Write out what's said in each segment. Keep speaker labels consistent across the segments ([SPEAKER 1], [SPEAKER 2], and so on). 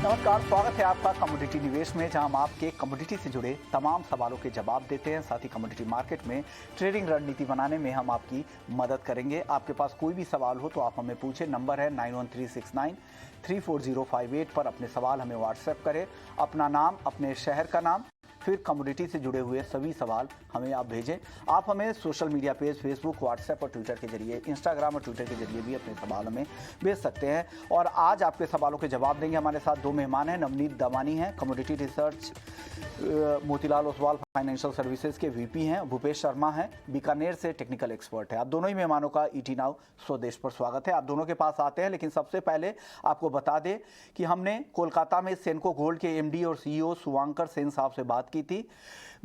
[SPEAKER 1] नमस्कार, स्वागत है आपका कमोडिटी निवेश में, जहां हम आपके कमोडिटी से जुड़े तमाम सवालों के जवाब देते हैं। साथ ही कमोडिटी मार्केट में ट्रेडिंग रणनीति बनाने में हम आपकी मदद करेंगे। आपके पास कोई भी सवाल हो तो आप हमें पूछें। नंबर है 9136934058 पर अपने सवाल हमें व्हाट्सएप करें। अपना नाम, अपने शहर का नाम, फिर कमोडिटी से जुड़े हुए सभी सवाल हमें आप भेजें। आप हमें social media page Facebook, WhatsApp और ट्विटर के जरिए, इंस्टाग्राम और ट्विटर के जरिए भी अपने सवाल हमें भेज सकते हैं। और आज आपके सवालों के जवाब देंगे हमारे साथ दो मेहमान हैं। नवनीत दमानी हैं, commodity research Motilal Oswal financial services के वीपी हैं। भूपेश शर्मा हैं, बीकानेर से टेक्निकल एक्सपर्ट है। आप दोनों ही मेहमानों का ईटी नाउ स्वदेश पर स्वागत है। आप दोनों के पास आते हैं, लेकिन सबसे पहले आपको बता दें कि हमने कोलकाता में सेनको गोल्ड के एमडी और सीईओ शुभांकर सेन साहब से बात की थी।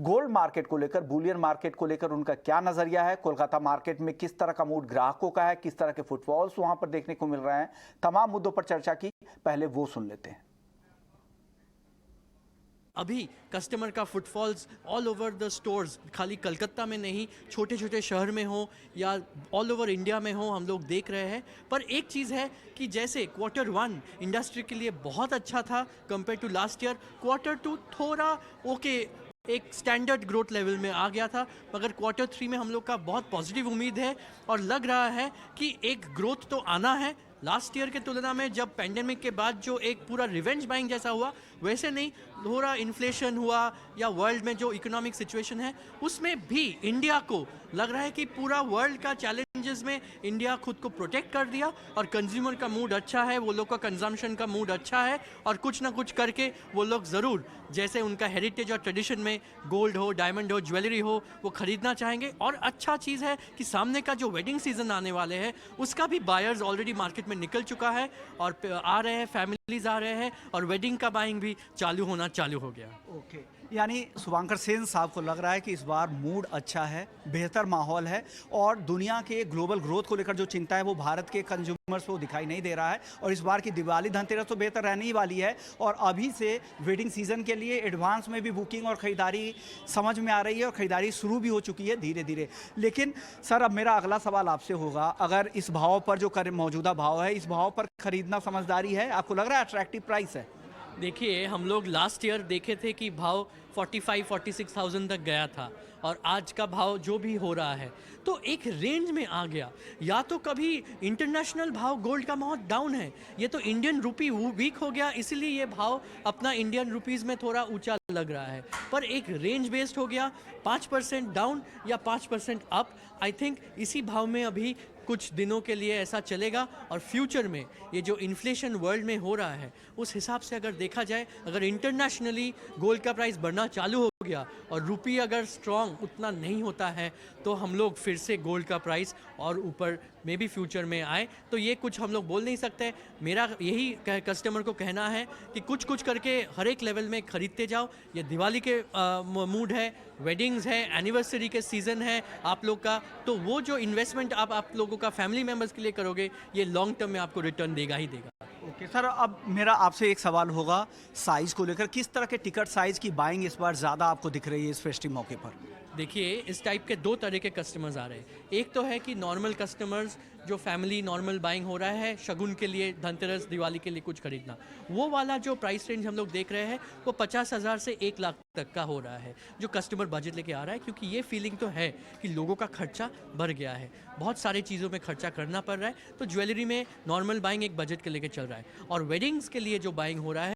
[SPEAKER 1] गोल्ड मार्केट को लेकर, बुलियन मार्केट को लेकर उनका क्या नजरिया है, कोलकाता मार्केट में किस तरह का मूड ग्राहकों का है, किस तरह के फुटफॉल्स वहां पर देखने को मिल रहे हैं, तमाम मुद्दों पर चर्चा की। पहले वो सुन लेते हैं।
[SPEAKER 2] अभी कस्टमर का footfalls all over the stores, खाली कलकत्ता में नहीं, छोटे छोटे शहर में हो या ऑल ओवर इंडिया में हो, हम लोग देख रहे हैं। पर एक चीज़ है कि जैसे Q1 इंडस्ट्री के लिए बहुत अच्छा था compare to last year, Q2 थोड़ा ओके, एक स्टैंडर्ड ग्रोथ लेवल में आ गया था, मगर Q3 में हम लोग का बहुत पॉजिटिव उम्मीद है और लग रहा है कि एक ग्रोथ तो आना है। लास्ट ईयर के तुलना में जब पैंडेमिक के बाद जो एक पूरा रिवेंज बाइंग जैसा हुआ, वैसे नहीं, थोड़ा इन्फ्लेशन हुआ या वर्ल्ड में जो इकोनॉमिक सिचुएशन है उसमें भी इंडिया को लग रहा है कि पूरा वर्ल्ड का चैलेंजेस में इंडिया खुद को प्रोटेक्ट कर दिया और कंज्यूमर का मूड अच्छा है, वो लोग का कंजम्पशन का मूड अच्छा है और कुछ ना कुछ करके वो लोग ज़रूर, जैसे उनका हेरिटेज और ट्रेडिशन में गोल्ड हो, डायमंड हो, ज्वेलरी हो, वो खरीदना चाहेंगे। और अच्छा चीज़ है कि सामने का जो वेडिंग सीजन आने वाले हैं उसका भी बायर्स ऑलरेडी मार्केट में निकल चुका है और आ रहे हैं, फैमिलीज आ रहे हैं और वेडिंग का बाइंग भी चालू हो गया।
[SPEAKER 1] ओके, यानी शुभांकर सेन साहब को लग रहा है कि इस बार मूड अच्छा है, बेहतर माहौल है और दुनिया के ग्लोबल ग्रोथ को लेकर जो चिंता है वो भारत के कंज्यूमर्स को दिखाई नहीं दे रहा है। और इस बार की दिवाली धनतेरस तो बेहतर रहने ही वाली है और अभी से वेडिंग सीजन के लिए एडवांस में भी बुकिंग और ख़रीदारी समझ में आ रही है और ख़रीदारी शुरू भी हो चुकी है धीरे धीरे। लेकिन सर, अब मेरा अगला सवाल आपसे होगा, अगर इस भाव पर जो मौजूदा भाव है, इस भाव पर खरीदना समझदारी है? आपको लग रहा है अट्रैक्टिव प्राइस है?
[SPEAKER 2] देखिए, हम लोग लास्ट ईयर देखे थे कि भाव 45-46,000 तक गया था और आज का भाव जो भी हो रहा है तो एक रेंज में आ गया। या तो कभी इंटरनेशनल भाव गोल्ड का बहुत डाउन है, ये तो इंडियन रुपी वीक हो गया, इसीलिए ये भाव अपना इंडियन रुपीज़ में थोड़ा ऊंचा लग रहा है। पर एक रेंज बेस्ड हो गया, 5% डाउन या 5% अप। आई थिंक इसी भाव में अभी कुछ दिनों के लिए ऐसा चलेगा और फ्यूचर में ये जो इन्फ्लेशन वर्ल्ड में हो रहा है उस हिसाब से अगर देखा जाए, अगर इंटरनेशनली गोल्ड का प्राइस बढ़ना चालू हो गया और रुपी अगर स्ट्रॉन्ग उतना नहीं होता है तो हम लोग फिर से गोल्ड का प्राइस और ऊपर में भी फ्यूचर में आए। तो ये कुछ हम लोग बोल नहीं सकते। मेरा यही कस्टमर को कहना है कि कुछ कुछ करके हर एक लेवल में खरीदते जाओ। ये दिवाली के मूड है, वेडिंग्स है, एनिवर्सरी के सीज़न है आप लोग का, तो वो जो इन्वेस्टमेंट आप लोगों का फैमिली मेम्बर्स के लिए करोगे ये लॉन्ग टर्म में आपको रिटर्न देगा ही देगा।
[SPEAKER 1] ओके सर, अब मेरा आपसे एक सवाल होगा साइज़ को लेकर, किस तरह के टिकट साइज़ की बाइंग इस बार ज़्यादा आपको दिख रही है इस फेस्टिव मौके पर?
[SPEAKER 2] देखिए, इस टाइप के दो तरह के कस्टमर्स आ रहे हैं। एक तो है कि नॉर्मल कस्टमर्स जो फैमिली नॉर्मल बाइंग हो रहा है शगुन के लिए, धनतेरस दिवाली के लिए कुछ खरीदना, वो वाला जो प्राइस रेंज हम लोग देख रहे हैं वो 50,000 से 1 लाख तक का हो रहा है जो कस्टमर बजट लेके आ रहा है। क्योंकि ये फीलिंग तो है कि लोगों का खर्चा बढ़ गया है, बहुत सारी चीज़ों में खर्चा करना पड़ रहा है, तो ज्वेलरी में नॉर्मल बाइंग एक बजट के लेके चल रहा है। और वेडिंग्स के लिए जो बाइंग हो रहा है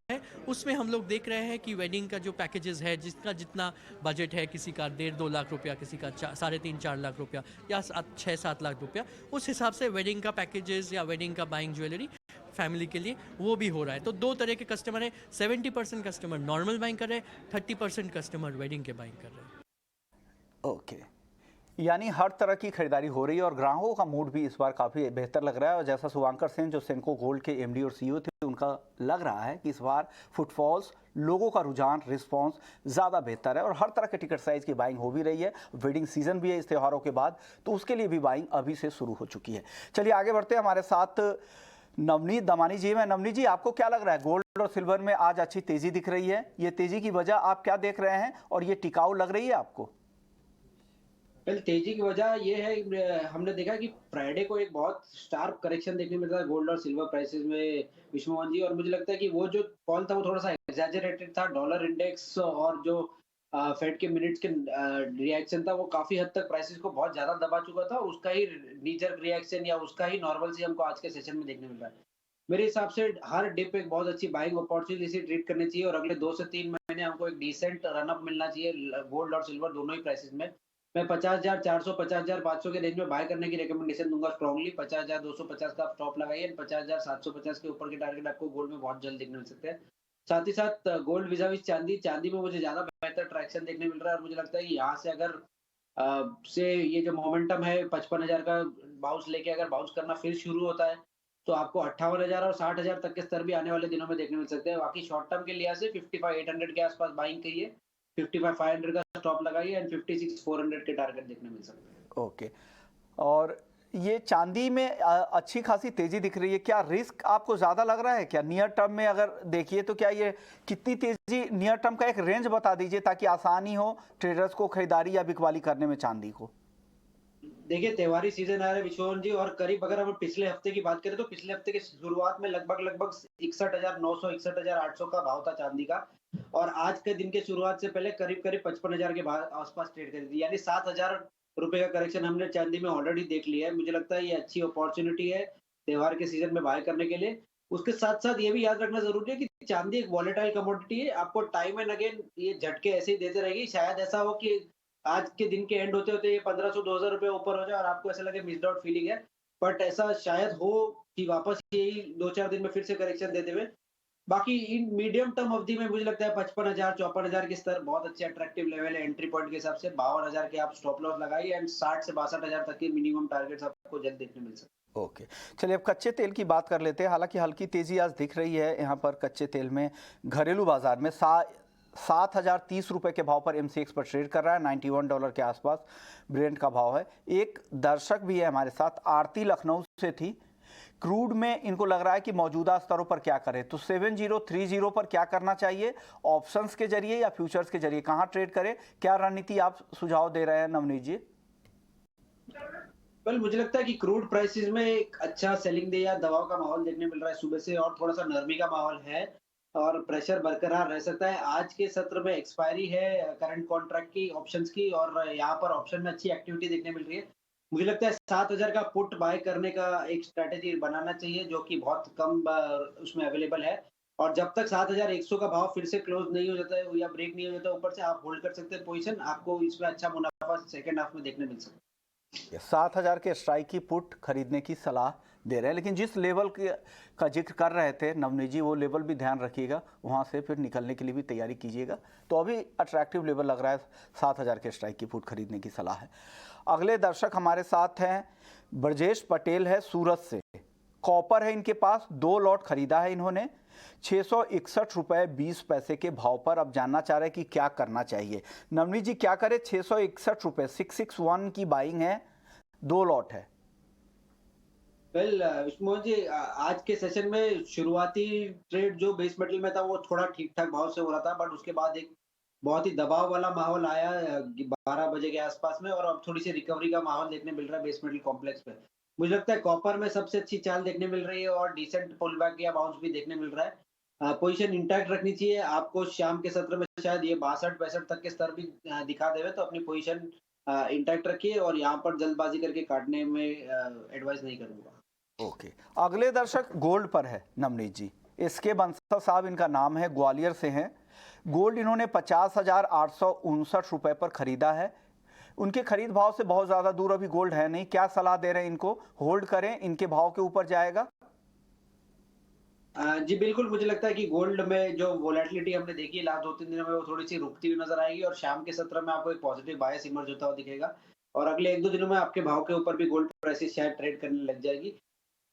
[SPEAKER 2] उसमें हम लोग देख रहे हैं कि वेडिंग का जो पैकेजेस है, जिसका जितना बजट है, किसी का 1.5-2 लाख रुपया, किसी का 3.5-4 लाख रुपया या 6-7 लाख रुपया, उस हिसाब से वेडिंग का पैकेजेस या वेडिंग का बाइंग ज्वेलरी फैमिली के लिए वो भी हो रहा है। तो दो तरह के कस्टमर है, 70% कस्टमर नॉर्मल बाइंग कर रहे हैं, 30% कस्टमर वेडिंग के बाइंग कर रहे हैं।
[SPEAKER 1] ओके, यानी हर तरह की खरीदारी हो रही है और ग्राहकों का मूड भी इस बार काफ़ी बेहतर लग रहा है। और जैसा शुभांकर सेन जो सेनको गोल्ड के एमडी और सीईओ थे, उनका लग रहा है कि इस बार फुटफॉल्स, लोगों का रुझान, रिस्पांस ज़्यादा बेहतर है और हर तरह के टिकट साइज़ की बाइंग हो भी रही है। वेडिंग सीजन भी है इस त्योहारों के बाद, तो उसके लिए भी बाइंग अभी से शुरू हो चुकी है। चलिए आगे बढ़ते हैं। हमारे साथ नवनीत दमानी जी हैं। नवनीत जी, आपको क्या लग रहा है, गोल्ड और सिल्वर में आज अच्छी तेज़ी दिख रही है, ये तेज़ी की वजह आप क्या देख रहे हैं और ये टिकाऊ लग रही है आपको?
[SPEAKER 3] पहले तेजी की वजह ये है, हमने देखा कि फ्राइडे को एक बहुत शार्प करेक्शन देखने मिल रहा है गोल्ड और सिल्वर प्राइसेस में, विश्वमोहन जी। और मुझे लगता है कि वो जो फॉल था वो थोड़ा सा एग्जैजरेटेड था। डॉलर इंडेक्स और जो फेड के मिनट्स के रिएक्शन था वो काफी हद तक प्राइसेस को बहुत ज्यादा दबा चुका था। उसका ही नीजर रिएक्शन या उसका ही नॉर्मल सी हमको आज के सेशन में देखने मिल रहा है। मेरे हिसाब से हर डिप एक बहुत अच्छी बाइंग अपॉर्चुनिटी से ट्रीट करनी चाहिए, और अगले 2 से 3 महीने हमको एक डिसेंट रनअप मिलना चाहिए गोल्ड और सिल्वर दोनों ही प्राइसेस में। मैं 50,400 50,500 के रेंज में बाय करने की रिकमेंडेशन दूंगा स्ट्रांगली। 50,250 का स्टॉप लगाइए, 50,750 के ऊपर के टारगेट आपको गोल्ड में बहुत जल्द देखने मिल सकते हैं। साथ ही साथ गोल्ड विजाविस चांदी, चांदी में मुझे ज्यादा बेहतर ट्रैक्शन देखने मिल रहा है, और मुझे लगता है कि यहाँ से अगर से ये जो मोमेंटम है 55,000 का बाउंस लेके अगर बाउंस करना फिर शुरू होता है, तो आपको 58,000 और 60,000 तक के स्तर भी आने वाले दिनों में देखने मिल सकते हैं। बाकी शॉर्ट टर्म के लिहाज से 55,800 के आसपास बाइंग करिए, 55,500 का स्टॉप लगाइए एंड 56,400 के टारगेट देखने मिल सकते हैं।
[SPEAKER 1] ओके। और ये चांदी में अच्छी खासी तेजी दिख रही है, क्या रिस्क आपको ज़्यादा लग रहा है क्या नियर टर्म में? अगर देखिए तो क्या ये कितनी तेजी, नियर टर्म का एक रेंज बता दीजिए ताकि आसानी हो ट्रेडर्स को खरीदारी या बिकवाली करने में चांदी को।
[SPEAKER 3] देखिए, त्योहारी सीजन आ रहा है विश्वनाथ जी, और करीब अगर हम पिछले हफ्ते की बात करें तो पिछले हफ्ते की शुरुआत में लगभग 61,900 61,800 का भाव था चांदी का, और आज के दिन के शुरुआत से पहले करीब करीब 55,000 के आसपास ट्रेड करी थी। यानी 7,000 रुपए का करेक्शन हमने चांदी में ऑलरेडी देख लिया है। मुझे लगता है ये अच्छी अपॉर्चुनिटी है त्योहार के सीजन में बाय करने के लिए। उसके साथ साथ ये भी याद रखना जरूरी है कि चांदी एक वॉलेटाइल कमोडिटी है। आपको टाइम एंड अगेन ये झटके ऐसे ही देते रहेगी। शायद ऐसा हो कि आज के दिन के एंड होते होते ये 1500-2000 रुपए ऊपर हो जाए और आपको ऐसा लगे मिस्ड आउट फीलिंग है, बट ऐसा शायद हो कि वापस यही 2-4 दिन में फिर से करेक्शन देते हुए। बाकी इन मीडियम टर्म अवधि में मुझे लगता है 55,000 54,000 के स्तर बहुत अच्छे अट्रैक्टिव लेवल है एंट्री पॉइंट के हिसाब से। 52,000 के आप स्टॉप लॉस लगाइए एंड 60 से 62,000 तक के मिनिमम टारगेट्स आपको जल्द देखने मिल सकते हैं।
[SPEAKER 1] ओके, चलिए अब कच्चे तेल की बात कर लेते हैं। हालांकि हल्की तेजी आज दिख रही है यहाँ पर कच्चे तेल में। घरेलू बाजार में 7,030 रुपये के भाव पर MCX पर ट्रेड कर रहा है। $91 के आसपास ब्रेंट का भाव है। एक दर्शक भी है हमारे साथ, आरती लखनऊ से थी। क्रूड में इनको लग रहा है कि मौजूदा स्तरों पर क्या करें, तो 7030 पर क्या करना चाहिए, ऑप्शंस के जरिए या फ्यूचर्स के जरिए कहाँ ट्रेड करें, क्या रणनीति आप सुझाव दे रहे हैं नवनीत जी?
[SPEAKER 3] वेल, मुझे लगता है कि क्रूड प्राइसेस में एक अच्छा सेलिंग डे या दबाव का माहौल देखने मिल रहा है सुबह से, और थोड़ा सा नरमी का माहौल है और प्रेशर बरकरार रह सकता है। आज के सत्र में एक्सपायरी है करंट कॉन्ट्रैक्ट की ऑप्शंस की, और यहाँ पर ऑप्शन में अच्छी एक्टिविटी देखने मिल रही है। मुझे लगता है 7,000 का पुट बाय करने का एक स्ट्रेटेजी बनाना चाहिए जो कि बहुत कम उसमें अवेलेबल है, और जब तक 7,100 का भाव फिर से क्लोज नहीं हो जाता है या ब्रेक नहीं हो जाता ऊपर से, आप होल्ड कर सकते हैं पोजीशन। आपको इसमें अच्छा मुनाफा सेकंड हाफ में देखने मिल सकता है।
[SPEAKER 1] 7,000 के स्ट्राइक की पुट खरीदने की सलाह दे रहे हैं, लेकिन जिस लेवल का जिक्र कर रहे थे नवनीत जी, वो लेवल भी ध्यान रखिएगा, वहाँ से फिर निकलने के लिए भी तैयारी कीजिएगा। तो अभी अट्रैक्टिव लेवल लग रहा है, 7,000 के स्ट्राइक की पुट खरीदने की सलाह है। अगले दर्शक हमारे साथ हैं, ब्रजेश पटेल है सूरत से। कॉपर है इनके पास, 2 लॉट खरीदा है इन्होंने 661 रुपये 20 पैसे के भाव पर। अब जानना चाह रहे हैं कि क्या करना चाहिए। नवनीत जी क्या करें? 661 रुपये, 661 की बाइंग है, 2 लॉट है।
[SPEAKER 3] वेल, विष्णु जी, आज के सेशन में शुरुआती ट्रेड जो बेस मेटल में था वो थोड़ा ठीक ठाक भाव से हो रहा था, बट उसके बाद एक बहुत ही दबाव वाला माहौल आया 12 बजे के आसपास में, और अब थोड़ी सी रिकवरी का माहौल देखने मिल रहा है बेस मेटल कॉम्प्लेक्स पे। मुझे लगता है कॉपर में सबसे अच्छी चाल देखने मिल रही है और डिसेंट पुल बैक या बाउंस भी देखने मिल रहा है। पोजीशन इंटैक्ट रखनी चाहिए आपको। शाम के सत्र में शायद ये 62-62 तक के स्तर भी दिखा देवे, तो अपनी पोजीशन इंटैक्ट रखिए और यहाँ पर जल्दबाजी करके काटने में एडवाइस नहीं करूंगा।
[SPEAKER 1] ओके, अगले दर्शक गोल्ड पर है नवनीत जी। इसके बंसल साहब इनका नाम है, ग्वालियर से हैं। गोल्ड इन्होंने 50,859 रुपये पर खरीदा है। उनके खरीद भाव से बहुत ज़्यादा दूर अभी गोल्ड है नहीं। क्या सलाह दे रहे हैं इनको? होल्ड करें, इनके भाव के ऊपर जाएगा?
[SPEAKER 3] जी बिल्कुल, मुझे लगता है कि गोल्ड में जो वोलेटिलिटी हमने देखी है लास्ट 2-3 दिनों में, वो थोड़ी सी रुकती हुई नजर आएगी, और शाम के सत्र में आपको एक पॉजिटिव बायस इमर्ज होता हुआ दिखेगा, और अगले 1-2 दिनों में आपके भाव के ऊपर भी गोल्ड प्राइसेस शायद ट्रेड करने लग जाएगी।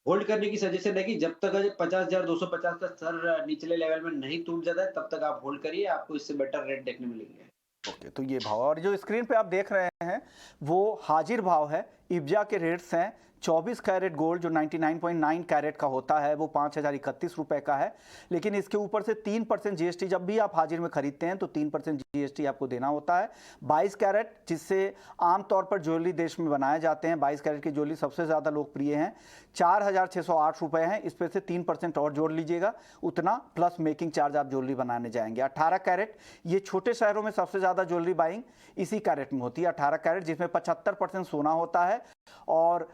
[SPEAKER 3] होल्ड करने की सजेशन है कि जब तक 50,250 का स्तर निचले लेवल में नहीं टूट जाता है तब तक आप होल्ड करिए, आपको इससे बेटर रेट देखने मिलेंगे।
[SPEAKER 1] ओके, तो ये भाव, और जो स्क्रीन पे आप देख रहे हैं वो हाजिर भाव है। इब्जा के रेट्स हैं 24 कैरेट गोल्ड जो 99.9 कैरेट का होता है वो 5,031 रुपए का है, लेकिन इसके ऊपर से 3% जीएसटी, जब भी आप हाजिर में खरीदते हैं तो 3% जीएसटी आपको देना होता है। 22 कैरेट, जिससे आमतौर पर ज्वेलरी देश में बनाए जाते हैं, 22 कैरेट की ज्वेलरी सबसे ज़्यादा लोकप्रिय हैं, 4,608 रुपये हैं। इस पर से 3% और जोड़ लीजिएगा, उतना प्लस मेकिंग चार्ज आप ज्वेलरी बनाने जाएंगे। 18 कैरेट, ये छोटे शहरों में सबसे ज़्यादा ज्वेलरी बाइंग इसी कैरेट में होती है, 18 कैरेट, जिसमें 75% सोना होता है और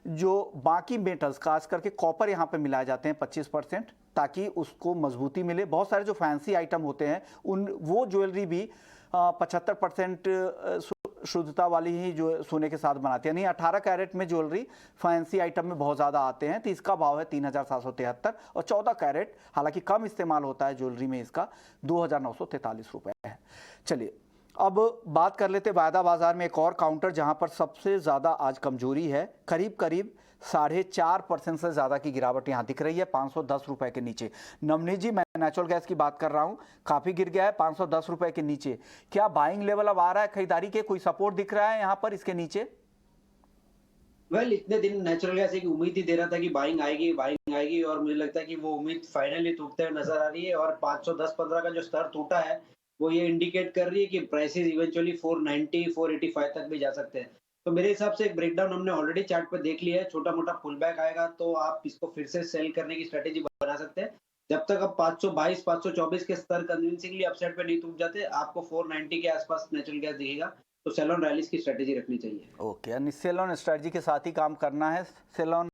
[SPEAKER 1] जो बाकी मेटल्स खास करके कॉपर यहाँ पे मिलाए जाते हैं 25%, ताकि उसको मजबूती मिले। बहुत सारे जो फैंसी आइटम होते हैं उन वो ज्वेलरी भी 75% शुद्धता वाली ही जो सोने के साथ बनाती है। नहीं, 18 कैरेट में ज्वेलरी फैंसी आइटम में बहुत ज़्यादा आते हैं, तो इसका भाव है 3,773 और 14 कैरेट हालांकि कम इस्तेमाल होता है ज्वेलरी में, इसका 2,943 रुपये है। चलिए अब बात कर लेते वायदा बाजार में एक और काउंटर जहां पर सबसे ज़्यादा आज कमजोरी है, करीब करीब 4.5% से ज़्यादा की गिरावट यहाँ दिख रही है, 510 रुपये के नीचे। नवनीत जी, मैं नेचुरल गैस की बात कर रहा हूँ, काफ़ी गिर गया है 510 रुपये के नीचे। क्या बाइंग लेवल अब आ रहा है खरीदारी के, कोई सपोर्ट दिख रहा है यहाँ पर इसके नीचे?
[SPEAKER 3] इतने दिन नेचुरल गैस एक उम्मीद ही दे रहा था कि बाइंग आएगी और मुझे लगता है कि वो उम्मीद फाइनली टूटते हुए नजर आ रही है और 510-15 का जो स्तर टूटा है वो ये इंडिकेट कर रही है कि प्राइसेस इवेंचुअली 490 485 तक भी जा सकते हैं। तो मेरे हिसाब से एक ब्रेकडाउन हमने ऑलरेडी चार्ट पर देख लिया है, छोटा मोटा पुल बैक आएगा तो आप इसको फिर से सेल करने की स्ट्रेटेजी बना सकते हैं। जब तक अब 522 524 के स्तर कन्विंसिंगली अपसाइड पे नहीं टूट जाते, आपको 490 के आसपास नेचुरल गैस दिखेगा, तो सेल ऑन रैलीज की स्ट्रेटेजी रखनी चाहिए।
[SPEAKER 1] ओके, सेल ऑन स्ट्रेटजी के साथ ही काम करना है, सेल ऑन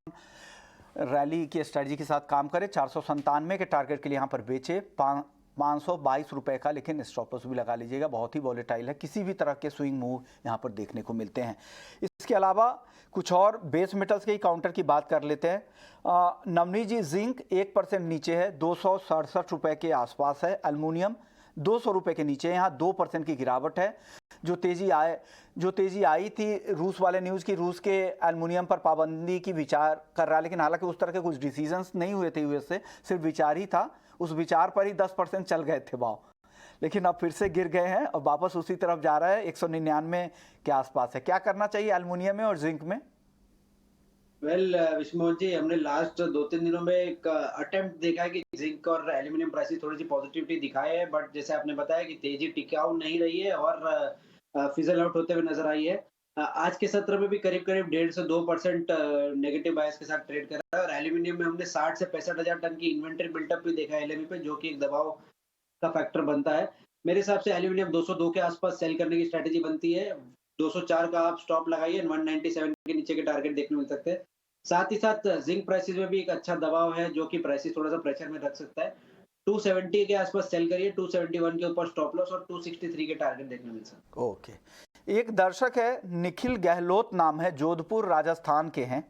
[SPEAKER 1] रैली की स्ट्रेटजी के साथ काम करें। 497 के टारगेट के लिए यहाँ पर बेचे 522 रुपये का, लेकिन स्टॉप लॉस भी लगा लीजिएगा, बहुत ही वॉलेटाइल है, किसी भी तरह के स्विंग मूव यहाँ पर देखने को मिलते हैं। इसके अलावा कुछ और बेस मेटल्स के ही काउंटर की बात कर लेते हैं। नवनीत जी, जिंक 1% नीचे है, 267 रुपये के आसपास है। एल्युमिनियम 200 रुपये के नीचे, यहाँ 2% की गिरावट है। जो तेजी आई थी रूस वाले न्यूज़ की, रूस के एल्युमिनियम पर पाबंदी की विचार कर रहा है, लेकिन हालांकि उस तरह के कुछ डिसीजंस नहीं हुए थे यूएस से, सिर्फ विचार ही था, उस विचार पर ही 10% चल गए थे भाव, लेकिन अब फिर से गिर गए हैं और वापस उसी तरफ जा रहा है, 199 के आसपास है। क्या करना चाहिए एल्युमिनियम में और जिंक में?
[SPEAKER 3] विष्णु जी, हमने लास्ट 2-3 दिनों में एक अटेम्प्ट देखा है कि जिंक और एल्यूमिनियम प्राइसेस थोड़ी सी पॉजिटिविटी दिखाए है, बट जैसे आपने बताया कि तेजी टिकाऊ नहीं रही है और फिजल आउट होते हुए नजर आई है। आज के सत्र में भी करीब 1.5 से 2% नेगेटिव बायस के साथ ट्रेड कर रहा है और एल्यूमिनियम में हमने 60 से 65,000 टन की इन्वेंटरी बिल्टअप भी देखा है एलएमई पे, जो कि एक दबाव का फैक्टर बनता है। मेरे हिसाब से एल्यूमिनियम 202 के आसपास सेल करने की स्ट्रेटेजी बनती है। 204 का आप स्टॉप लगाइए, 197 के नीचे के टारगेट देखने मिल सकते हैं। साथ ही साथ जिंक प्राइसेस में भी एक अच्छा दबाव है जो कि प्राइसेस थोड़ा सा प्रेशर में रख सकता है। 270 के आसपास सेल करिए, 271 के ऊपर स्टॉप लॉस और 263 के टारगेट देखने मिल सकते हैं।
[SPEAKER 1] ओके, एक दर्शक है, निखिल गहलोत नाम है, जोधपुर राजस्थान के हैं,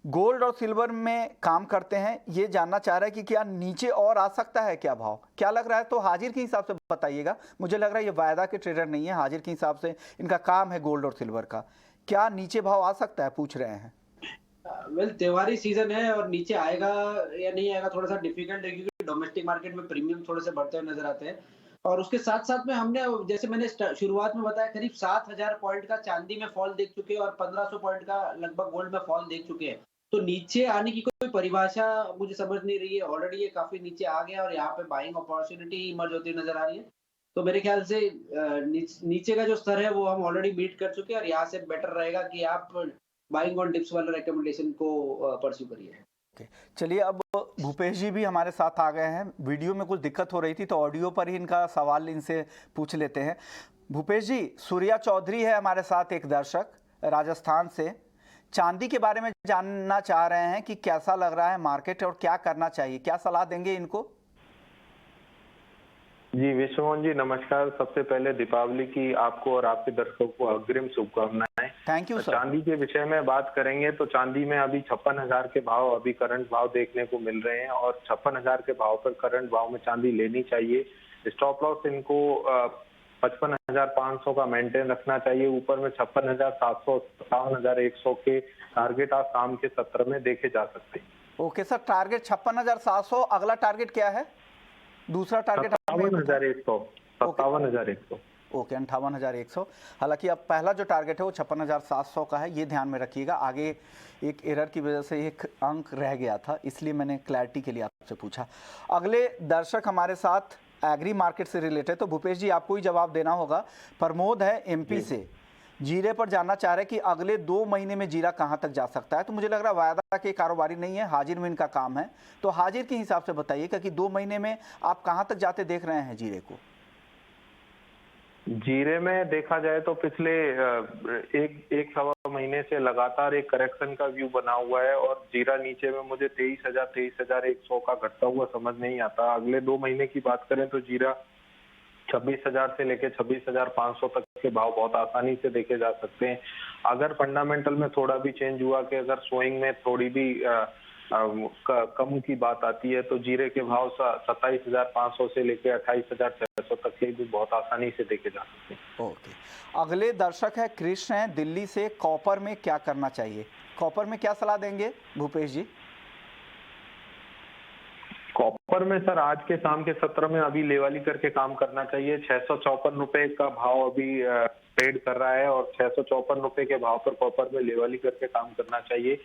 [SPEAKER 1] गोल्ड और सिल्वर में काम करते हैं। ये जानना चाह रहा है कि क्या नीचे और आ सकता है, क्या भाव क्या लग रहा है? तो हाजिर के हिसाब से बताइएगा, मुझे लग रहा है ये वायदा के ट्रेडर नहीं है, हाजिर के हिसाब से इनका काम है गोल्ड और सिल्वर का। क्या नीचे भाव आ सकता है, पूछ रहे हैं।
[SPEAKER 3] त्योहारी सीजन है और नीचे आएगा या नहीं आएगा थोड़ा सा डिफिकल्ट है, क्योंकि डोमेस्टिक मार्केट में प्रीमियम थोड़े से बढ़ते हुए नजर आते हैं। और उसके साथ साथ में हमने, जैसे मैंने शुरुआत में बताया, करीब 7,000 पॉइंट का चांदी में फॉल देख चुके हैं और 1,500 पॉइंट का लगभग गोल्ड में फॉल देख चुके हैं। तो नीचे आने की कोई परिभाषा मुझे समझ नहीं रही है। ऑलरेडी ये काफी नीचे आ गया और यहाँ पे बाइंग अपॉर्चुनिटी इमर्ज होती नजर आ रही है। तो मेरे ख्याल से नीचे का जो स्तर है वो हम ऑलरेडी बीट कर चुके हैं और यहाँ से बेटर रहेगा कि आप बाइंग ऑन डिप्स वाला रिकमेंडेशन को परस्यू करिए।
[SPEAKER 1] चलिए, अब भूपेश जी भी हमारे साथ आ गए हैं। वीडियो में कुछ दिक्कत हो रही थी तो ऑडियो पर ही इनका सवाल इनसे पूछ लेते हैं। भूपेश जी, सूर्या चौधरी है हमारे साथ, एक दर्शक राजस्थान से, चांदी के बारे में जानना चाह रहे हैं कि कैसा लग रहा है मार्केट और क्या करना चाहिए, क्या सलाह देंगे इनको?
[SPEAKER 4] जी विश्वमोहन जी, नमस्कार। सबसे पहले दीपावली की आपको और आपके दर्शकों को अग्रिम शुभकामनाएं।
[SPEAKER 1] Thank you sir.
[SPEAKER 4] चांदी के विषय में बात करेंगे तो चांदी में अभी 56,000 के भाव, अभी करंट भाव देखने को मिल रहे हैं और 56,000 के भाव पर करंट भाव में चांदी लेनी चाहिए। स्टॉप लॉस इनको 55,500 का मेंटेन रखना चाहिए। ऊपर में 56,700 57,100 के टारगेट आप शाम के सत्र में देखे जा सकते हैं।
[SPEAKER 1] ओके सर, टारगेट 56,700, अगला टारगेट क्या है? दूसरा टारगेट
[SPEAKER 4] 57,100।
[SPEAKER 1] ओके, 58,100। हालांकि अब पहला जो टारगेट है वो 56,700 का है, ये ध्यान में रखिएगा। आगे एक एरर की वजह से एक अंक रह गया था, इसलिए मैंने क्लैरिटी के लिए आपसे पूछा। अगले दर्शक हमारे साथ एग्री मार्केट से रिलेटेड, तो भूपेश जी आपको ही जवाब देना होगा। प्रमोद है एमपी से, जीरे पर जानना चाह रहे हैं कि अगले 2 महीने में जीरा कहां तक जा सकता है। तो मुझे लग रहा है वायदा के कारोबारी नहीं है, हाजिर में इनका काम है। तो हाजिर के हिसाब से बताइएगा कि 2 महीने में आप कहां तक जाते देख रहे हैं जीरे को।
[SPEAKER 4] जीरे में देखा जाए तो पिछले एक सवा महीने से लगातार एक करेक्शन का व्यू बना हुआ है और जीरा नीचे में मुझे 23,100 का घटता हुआ समझ नहीं आता। अगले 2 महीने की बात करें तो जीरा 26,000 से लेके 26,500 तक के भाव बहुत आसानी से देखे जा सकते हैं। अगर फंडामेंटल में थोड़ा भी चेंज हुआ कि अगर स्विंग में थोड़ी भी कम की बात आती है तो जीरे के भाव 27,500 से लेके 28,600 तक के भी बहुत आसानी से देखे जा सकते हैं।
[SPEAKER 1] ओके, अगले दर्शक है कृष्ण है दिल्ली से, कॉपर में क्या करना चाहिए? कॉपर में क्या सलाह देंगे भूपेश जी?
[SPEAKER 4] कॉपर में सर आज के शाम के सत्र में अभी लेवली करके काम करना चाहिए। 654 रुपए का भाव अभी ट्रेड कर रहा है और 654 रुपए के भाव पर कॉपर में लेवली करके काम करना चाहिए।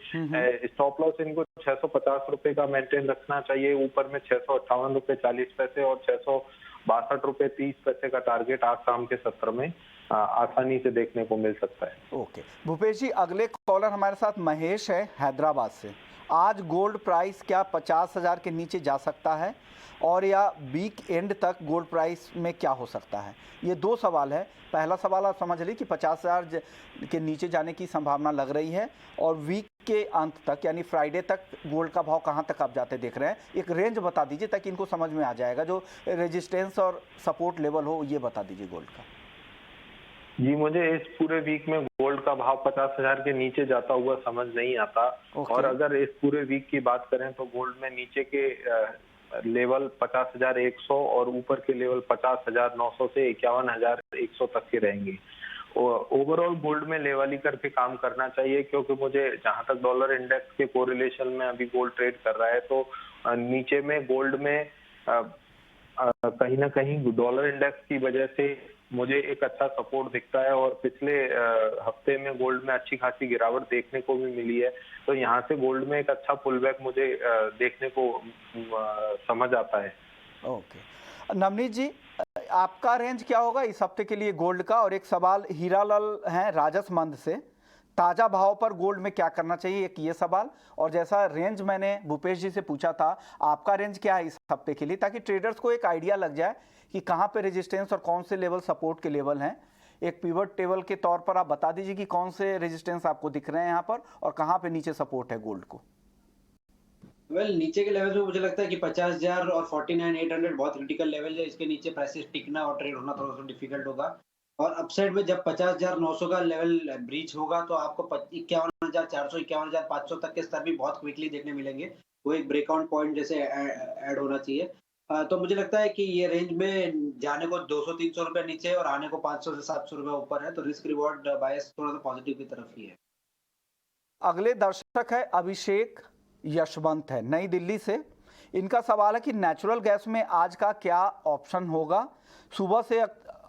[SPEAKER 4] स्टॉप लॉस इनको 650 रुपए का मेंटेन रखना चाहिए। ऊपर में 658 रुपए 40 पैसे और 662 रुपए 30 पैसे का टारगेट आज शाम के सत्र में आसानी से देखने को मिल सकता है।
[SPEAKER 1] ओके भूपेश जी, अगले कॉलर हमारे साथ महेश है हैदराबाद से। आज गोल्ड प्राइस क्या 50,000 के नीचे जा सकता है, और या वीक एंड तक गोल्ड प्राइस में क्या हो सकता है? ये 2 सवाल है। पहला सवाल आप समझ लीजिए कि 50,000 के नीचे जाने की संभावना लग रही है, और वीक के अंत तक यानी फ्राइडे तक गोल्ड का भाव कहां तक आप जाते देख रहे हैं? एक रेंज बता दीजिए ताकि इनको समझ में आ जाएगा, जो रेजिस्टेंस और सपोर्ट लेवल हो ये बता दीजिए गोल्ड का।
[SPEAKER 4] जी, मुझे इस पूरे वीक में गोल्ड का भाव 50,000 के नीचे जाता हुआ समझ नहीं आता। और अगर इस पूरे वीक की बात करें तो गोल्ड में नीचे के लेवल 50,100 और ऊपर के लेवल 50,900 से 51,100 तक के रहेंगे। ओवरऑल गोल्ड में लेवली करके काम करना चाहिए, क्योंकि मुझे जहां तक डॉलर इंडेक्स के कोरिलेशन में अभी गोल्ड ट्रेड कर रहा है तो नीचे में गोल्ड में कहीं ना कहीं डॉलर इंडेक्स की वजह से मुझे एक अच्छा सपोर्ट दिखता है और पिछले हफ्ते में गोल्ड में अच्छी खासी गिरावट देखने को भी मिली है। तो यहाँ से गोल्ड में एक अच्छा पुलबैक मुझे देखने को समझ आता है।
[SPEAKER 1] ओके नवनीत जी, आपका रेंज क्या होगा इस हफ्ते के लिए गोल्ड का? और एक सवाल हीरालाल हैं राजसमंद से, ताज़ा भाव पर गोल्ड में क्या करना चाहिए, एक ये सवाल। और जैसा रेंज मैंने भूपेश जी से पूछा था, आपका रेंज क्या है इस हफ्ते के लिए, ताकि ट्रेडर्स को एक आइडिया लग जाए कि कहाँ पे रेजिस्टेंस और कौन से लेवल सपोर्ट के लेवल हैं। एक पिवट टेबल के तौर पर आप बता दीजिए कि कौन से रेजिस्टेंस आपको दिख रहे हैं यहाँ पर और कहाँ पे नीचे सपोर्ट है गोल्ड को।
[SPEAKER 3] नीचे के लेवल में मुझे लगता है कि 50,000 और 49,800 बहुत क्रिटिकल लेवल है। इसके नीचे प्राइसेस टिकना और ट्रेड होना थोड़ा सा डिफिकल्ट होगा। और अपसाइड में जब 50,900 का लेवल ब्रीच होगा तो आपको 51,400 51,500 तक के स्तर भी बहुत क्विकली देखने मिलेंगे। वो एक ब्रेकआउट पॉइंट जैसे ऐड होना चाहिए। तो मुझे लगता है कि ये रेंज में जाने को 200-300 रुपए नीचे और आने को 500 से 700 रुपए ऊपर है, तो रिस्क रिवॉर्ड बायस थोड़ा सा पॉजिटिव की तरफ ही है।
[SPEAKER 1] अगले दर्शक है अभिषेक यशवंत है नई दिल्ली से। इनका सवाल है कि नेचुरल गैस में आज का क्या ऑप्शन होगा? सुबह से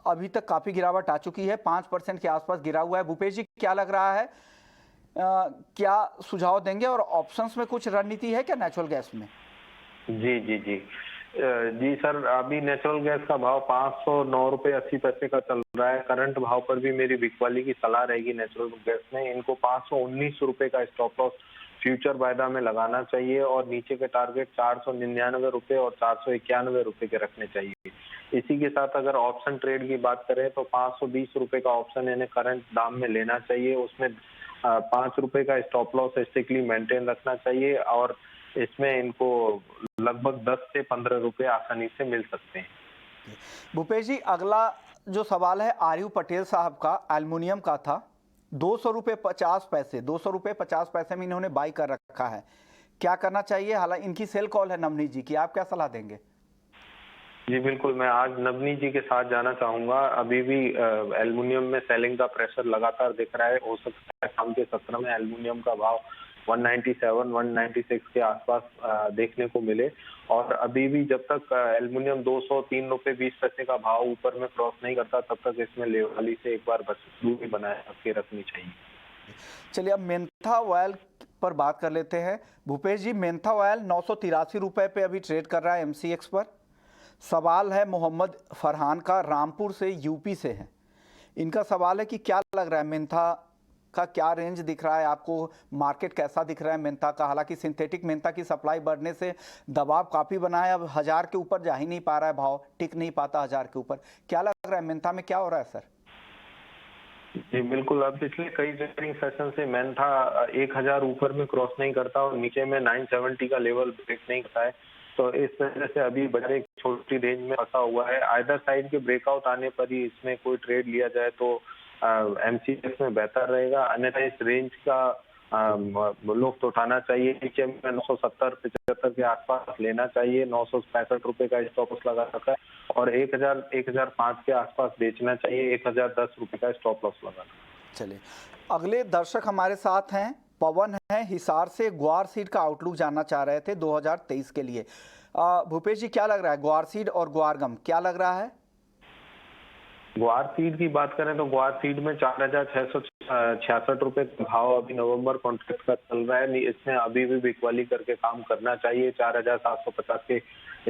[SPEAKER 1] अभी तक काफी गिरावट आ चुकी है, 5% के आसपास गिरा हुआ है। भूपेश जी क्या लग रहा है, क्या सुझाव देंगे? और ऑप्शंस में कुछ रणनीति है क्या नेचुरल गैस में?
[SPEAKER 4] जी जी जी जी सर, अभी नेचुरल गैस का भाव 509 रुपए 80 पैसे का चल रहा है। करंट भाव पर भी मेरी बिकवाली की सलाह रहेगी नेचुरल गैस में। इनको 519 रुपए का स्टॉप लॉस फ्यूचर वायदा में लगाना चाहिए और नीचे के टारगेट 499 रुपए और 491 रुपए के रखने चाहिए। इसी के साथ अगर ऑप्शन ट्रेड की बात करें तो 520 रुपए का ऑप्शन इन्हें करंट दाम में लेना चाहिए। उसमें 5 रुपए का स्टॉप लॉस स्ट्रिक्टली मेंटेन रखना चाहिए और इसमें इनको लगभग 10 से 15 रुपए आसानी से मिल सकते हैं।
[SPEAKER 1] भूपेश जी अगला जो सवाल है आर्यू पटेल साहब का, एल्युमिनियम का था। 200 रुपये 50 पैसे 200 रुपये 50 पैसे में इन्होंने बाई कर रखा है, क्या करना चाहिए? हालांकि इनकी सेल कॉल है नवनीत जी की, आप क्या सलाह देंगे?
[SPEAKER 4] जी बिल्कुल, मैं आज नवनीत जी के साथ जाना चाहूंगा। अभी भी एल्युमिनियम में सेलिंग का प्रेशर लगातार दिख रहा है। हो सकता है शाम के सत्र में एल्युमिनियम का भाव 197, 196 के आसपास देखने को मिले। और अभी भी जब तक एल्युमिनियम 203 रुपए 20 पैसे का भाव ऊपर में क्रॉस नहीं करता, तब तक इसमें लेवाली से एक बार दूरी बनाए के रखनी चाहिए।
[SPEAKER 1] चलिए, अब मेंथा ऑयल पर बात कर लेते हैं। भूपेश जी, मेंथा ऑयल 983 रुपए पे अभी ट्रेड कर रहा है MCX पर। सवाल है मोहम्मद फरहान का, रामपुर से, यूपी से है। इनका सवाल है कि क्या लग रहा है मेंथा का क्या रेंज दिख रहा है आपको, मार्केट कैसा दिख रहा है मेंथा का? हालांकि सिंथेटिक मेंथा की सप्लाई बढ़ने से दबाव काफ़ी बना है, अब 1000 के ऊपर जा ही नहीं पा रहा है, भाव टिक नहीं पाता 1000 के ऊपर। क्या लग रहा है मेंथा में क्या हो रहा है सर?
[SPEAKER 4] जी बिल्कुल, अब पिछले कई ट्रेडिंग सेशन से मेंथा 1000 ऊपर में क्रॉस नहीं करता और नीचे में 970 का लेवल ब्रेक नहीं करता है, तो इस वजह से अभी बड़े छोटी रेंज में फंसा हुआ है। आइदर साइड के ब्रेकआउट आने पर ही इसमें कोई ट्रेड लिया जाए तो MCX में बेहतर रहेगा, अन्यथा इस रेंज का लुफ्त उठाना चाहिए। नीचे में 970-75 के आसपास लेना चाहिए, 965 रुपए का स्टॉप लॉस लगा रखा है, और 1005 के आसपास बेचना चाहिए, 1010 रुपए का स्टॉप लॉस लगाना।
[SPEAKER 1] चलिए, अगले दर्शक हमारे साथ हैं, पवन है हिसार से, ग्वार सीड का आउटलुक जानना चाह रहे थे 2023 के लिए। भूपेश जी, क्या लग रहा है ग्वार सीड और ग्वार गम, क्या लग रहा है?
[SPEAKER 4] ग्वार सीड की बात करें तो ग्वार सीड में 4666 रुपए का भाव अभी नवंबर कॉन्ट्रैक्ट का चल रहा है। इसमें अभी भी बिकवाली करके काम करना चाहिए, 4750 के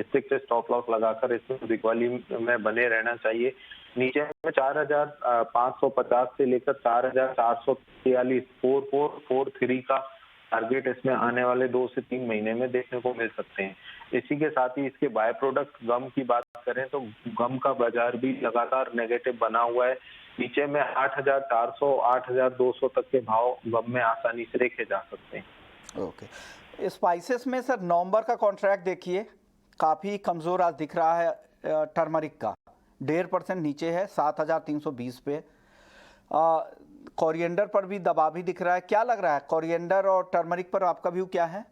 [SPEAKER 4] स्टिक से स्टॉप लॉस लगाकर इसमें बिकवाली में बने रहना चाहिए। नीचे में 4550 से लेकर 4443 4443 का टारगेट इसमें आने वाले 2 से 3 महीने में देखने को मिल सकते हैं। इसी के साथ ही इसके बाय प्रोडक्ट गम की बात करें तो गम का बाजार भी लगातार नेगेटिव बना हुआ है। नीचे में 8400 8200 तक के भाव गम में आसानी से देखे जा सकते हैं।
[SPEAKER 1] ओके, स्पाइसेस में सर नवंबर का कॉन्ट्रैक्ट देखिए, काफ़ी कमज़ोर आज दिख रहा है। टर्मरिक का 1.5% नीचे है, 7320 पे। कोरिएंडर पर भी दबाव ही दिख रहा है। क्या लग रहा है कोरिएंडर और टर्मरिक पर, आपका व्यू क्या है?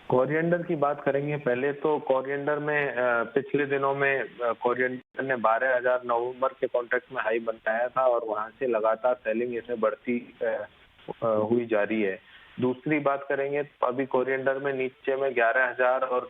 [SPEAKER 4] कोरिएंडर की बात करेंगे पहले तो कोरिएंडर में पिछले दिनों में कोरिएंडर ने 12,000 नवंबर के कॉन्ट्रैक्ट में हाई बनाया था और वहां से लगातार सेलिंग इसमें बढ़ती हुई जारी है। दूसरी बात करेंगे तो अभी कोरिएंडर में नीचे में 11,000 और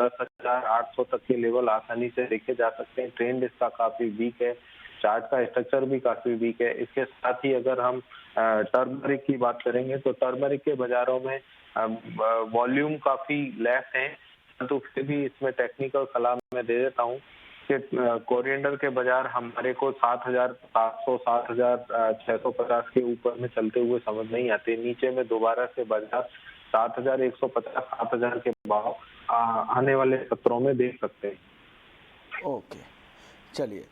[SPEAKER 4] 10,800 तक के लेवल आसानी से देखे जा सकते हैं। ट्रेंड इसका काफी वीक है, चार्ट का स्ट्रक्चर भी काफी वीक है। इसके साथ ही अगर हम टर्मरिक की बात करेंगे तो टर्मरिक के बाजारों में वॉल्यूम काफी लेस है, तो फिर भी इसमें टेक्निकल सलाह मैं दे देता हूँ कि कोरिएंडर के बाजार हमारे को 7,700 7,650 के ऊपर में चलते हुए समझ नहीं आते। नीचे में दोबारा से बाजार 7,150 7,000 के भाव आने वाले सत्रों में देख सकते हैं।
[SPEAKER 1] ओके, चलिए,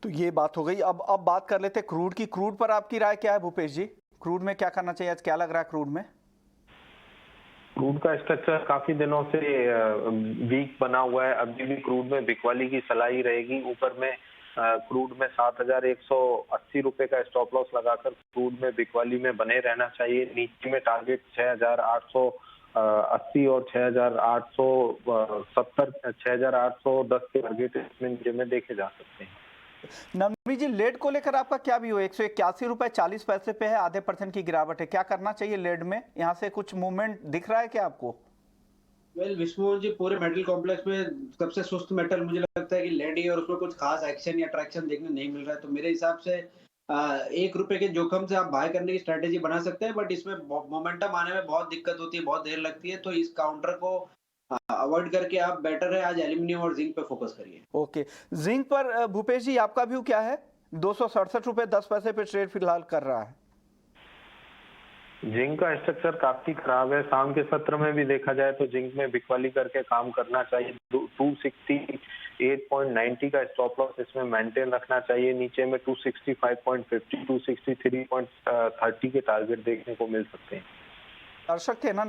[SPEAKER 1] तो ये बात हो गई। अब बात कर लेते हैं क्रूड की। क्रूड पर आपकी राय क्या है भूपेश जी? क्रूड में क्या करना चाहिए आज, क्या लग रहा है क्रूड में?
[SPEAKER 4] क्रूड का स्ट्रक्चर काफी दिनों से वीक बना हुआ है, अभी भी क्रूड में बिकवाली की सलाह ही रहेगी। ऊपर में क्रूड में 7,180 रुपए का स्टॉप लॉस लगाकर क्रूड में बिकवाली में बने रहना चाहिए। नीचे में टारगेट 6,880 और 6,870 6,810 के टारगेट इसमें नीचे में देखे जा सकते हैं।
[SPEAKER 1] नवनी जी, लेड को लेकर आपका क्या भी हो? 181 रुपए 40 पैसे पे है, आधे % की गिरावट है। क्या करना चाहिए लेड में? यहाँ से कुछ मूवमेंट दिख रहा है क्या आपको?
[SPEAKER 3] विष्णुमोहन जी, पूरे मेटल कॉम्प्लेक्स में सबसे सुस्त मेटल मुझे लगता है कि लेड ही, और उसमें कुछ खास एक्शन या ट्रैक्शन देखने नहीं मिल रहा है। तो मेरे हिसाब से 1 रुपए के जोखिम से आप बाय करने की स्ट्रेटेजी बना सकते हैं, बट इसमें मोमेंटम आने में बहुत दिक्कत होती है, बहुत देर लगती है। तो इस काउंटर को अवॉइड करके आप बेटर है आज एल्यूमिनियम और जिंक पे फोकस करिए।
[SPEAKER 1] ओके, जिंक पर भूपेश जी आपका व्यू क्या है? 267 रुपए 10 पैसे पे ट्रेड फिलहाल कर रहा है।
[SPEAKER 4] जिंक का स्ट्रक्चर काफी खराब है। शाम के सत्र में भी देखा जाए तो जिंक में बिकवाली करके काम करना चाहिए। 268.90 का स्टॉप लॉस इसमें मेंटेन रखना चाहिए। नीचे में 265.50 263.30 के टारगेट देखने को मिल सकते हैं।
[SPEAKER 1] दर्शक थे ना,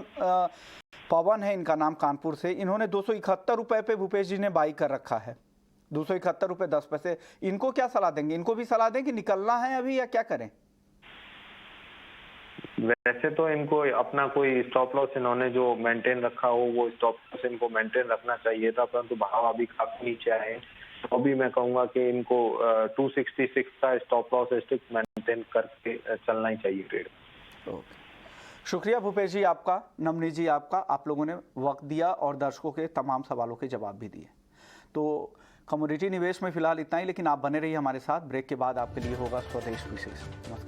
[SPEAKER 1] पवन है इनका नाम, कानपुर से। इन्होंने 271 रुपए पे भूपेश जी ने बाई कर रखा है, 271 रुपए 10 पैसे। इनको क्या सलाह देंगे? इनको भी सलाह दें कि निकलना है अभी या क्या करें?
[SPEAKER 4] वैसे तो इनको अपना कोई स्टॉप लॉस इन्होंने जो मेंटेन रखा हो वो स्टॉप लॉस इनको मेंटेन रखना चाहिए था, परंतु भाव अभी काफी नीचे आए हैं। तो अभी मैं कहूंगा कि इनको 266 का स्टॉप लॉस स्टिक मेंटेन करके चलना ही चाहिए ट्रेड।
[SPEAKER 1] शुक्रिया भूपेश जी आपका, नवनीत जी आपका, आप लोगों ने वक्त दिया और दर्शकों के तमाम सवालों के जवाब भी दिए। तो कमोडिटी निवेश में फिलहाल इतना ही, लेकिन आप बने रहिए हमारे साथ। ब्रेक के बाद आपके लिए होगा स्वदेश विशेष। नमस्कार।